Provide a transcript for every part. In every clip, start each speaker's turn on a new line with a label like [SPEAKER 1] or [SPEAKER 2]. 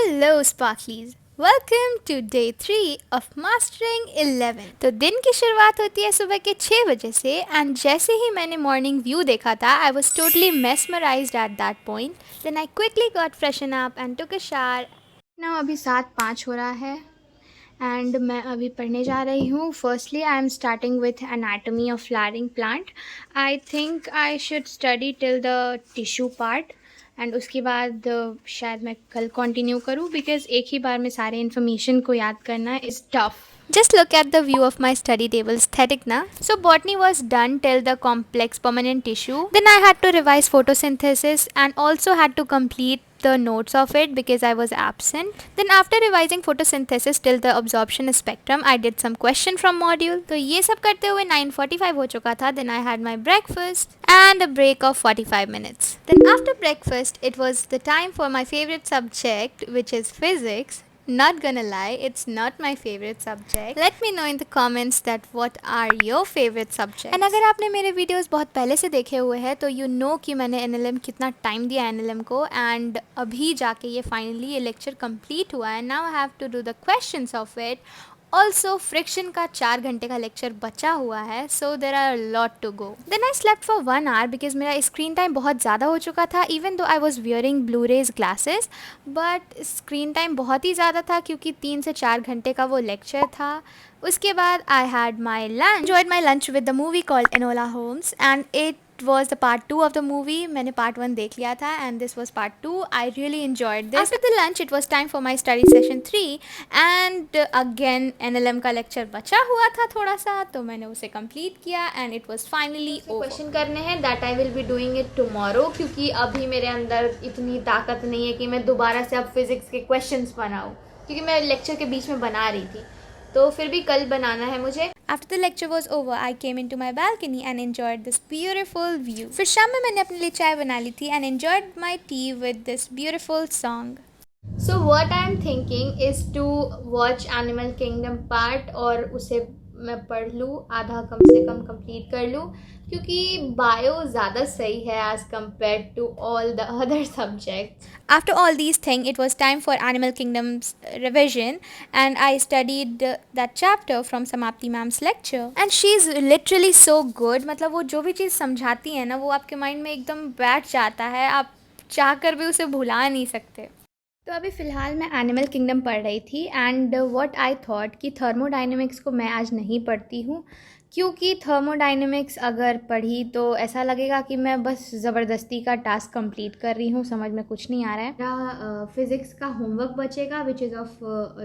[SPEAKER 1] Hello sparklies, welcome to day 3 of mastering 11। तो दिन की शुरुआत होती है सुबह के 6 बजे से एंड जैसे ही मैंने मॉर्निंग व्यू देखा था I was totally mesmerised at that point. Then I quickly got freshen up and took a shower. ना अभी 7:05 हो रहा है एंड मैं अभी पढ़ने जा रही हूँ। Firstly I am starting with anatomy of flowering plant. I think I should study till the tissue part and उसके बाद शायद मैं कल कंटिन्यू करूँ बिकॉज एक ही बार में सारे इन्फॉर्मेशन को याद करना is tough. Just look at the view of my study table, aesthetic na? So botany was done till the complex permanent tissue. Then I had to revise photosynthesis and also had to complete the notes of it because I was absent. Then after revising photosynthesis till the absorption spectrum, I did some question from module. तो ये सब करते हुए 9:45 हो चुका था. Then I had my breakfast and a break of 45 minutes. Then after breakfast, it was the time for my favorite subject, which is physics. Not gonna lie, it's not my favorite subject. Let me know in the comments that what are your favorite subjects. And अगर आपने मेरे videos बहुत पहले से देखे हुए हैं तो you know कि मैंने NLM कितना time दिया NLM को and अभी जाके ये finally ये lecture complete हुआ है. Now I have to do the questions of it. Also friction का 4 घंटे का लेक्चर बचा हुआ है so there are lot to go. Then I slept for 1 hour because मेरा स्क्रीन टाइम बहुत ज़्यादा हो चुका था even though I was wearing blue rays glasses but screen time बहुत ही ज़्यादा था क्योंकि 3 से 4 घंटे का वो लेक्चर था. उसके बाद I had my lunch, enjoyed my lunch with the movie called Enola homes and it was the part 2 of the movie. मैंने part 1 देख लिया था and this was part 2. I really enjoyed this. After the lunch it was time for my study session 3 and again NLM का lecture बचा हुआ था थोड़ा सा तो मैंने उसे complete किया and it was finally over. Question करने हैं that I will be doing it tomorrow क्योंकि अभी मेरे अंदर इतनी ताकत नहीं है कि मैं दोबारा से अब फिजिक्स के क्वेश्चंस बनाऊँ क्योंकि मैं लेक्चर के बीच में बना रही थी तो फिर भी कल बनाना है मुझे. After the lecture was over, I came into my balcony and enjoyed this beautiful view. फिर शाम में मैंने अपने लिए चाय बना ली थी and enjoyed my tea with this beautiful song. So what I am thinking is to watch Animal Kingdom part और उसे मैं पढ़ लूँ आधा कम से कम कंप्लीट कर लूँ क्योंकि बायो ज़्यादा सही है as compared to all the other subjects. After all these things, it was time for Animal Kingdom's revision and I studied that chapter from Samapti ma'am's lecture. And she's literally so good. मतलब वो जो भी चीज़ समझाती है ना वो आपके mind में एकदम बैठ जाता है, आप चाह कर भी उसे भुला नहीं सकते. तो अभी फ़िलहाल मैं एनिमल किंगडम पढ़ रही थी एंड व्हाट आई थॉट कि थर्मोडाइनमिक्स को मैं आज नहीं पढ़ती हूँ क्योंकि थर्मोडाइनमिक्स अगर पढ़ी तो ऐसा लगेगा कि मैं बस ज़बरदस्ती का टास्क कंप्लीट कर रही हूँ, समझ में कुछ नहीं आ रहा है. मेरा फिज़िक्स का होमवर्क बचेगा which is of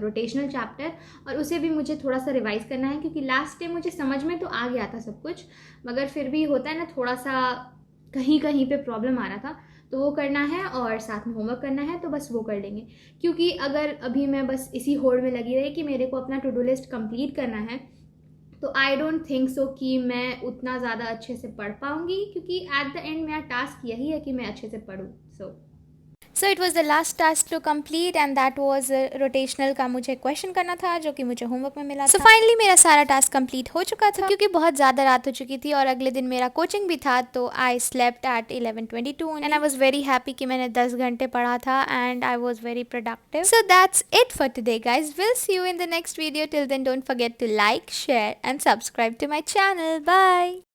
[SPEAKER 1] rotational chapter और उसे भी मुझे थोड़ा सा रिवाइज़ करना है क्योंकि लास्ट टाइम मुझे समझ में तो आ गया था सब कुछ मगर फिर भी होता है ना थोड़ा सा कहीं कहीं पे प्रॉब्लम आ रहा था तो वो करना है और साथ में होमवर्क करना है तो बस वो कर लेंगे क्योंकि अगर अभी मैं बस इसी होड़ में लगी रही कि मेरे को अपना टू डू लिस्ट कंप्लीट करना है तो आई डोंट थिंक सो कि मैं उतना ज़्यादा अच्छे से पढ़ पाऊँगी क्योंकि एट द एंड मेरा टास्क यही है कि मैं अच्छे से पढ़ूँ. So it was the last task to complete and that was rotational का मुझे क्वेश्चन करना था जो कि मुझे होमवर्क में मिला था. So finally मेरा सारा टास्क कंप्लीट हो चुका था क्योंकि बहुत ज़्यादा रात हो चुकी थी और अगले दिन मेरा कोचिंग भी था तो I slept at 11:22 and I was very happy कि मैंने 10 घंटे पढ़ा था and I was very productive. So that's it for today guys. We'll see you in the next video. Till then don't forget to like, share and subscribe to my channel. Bye.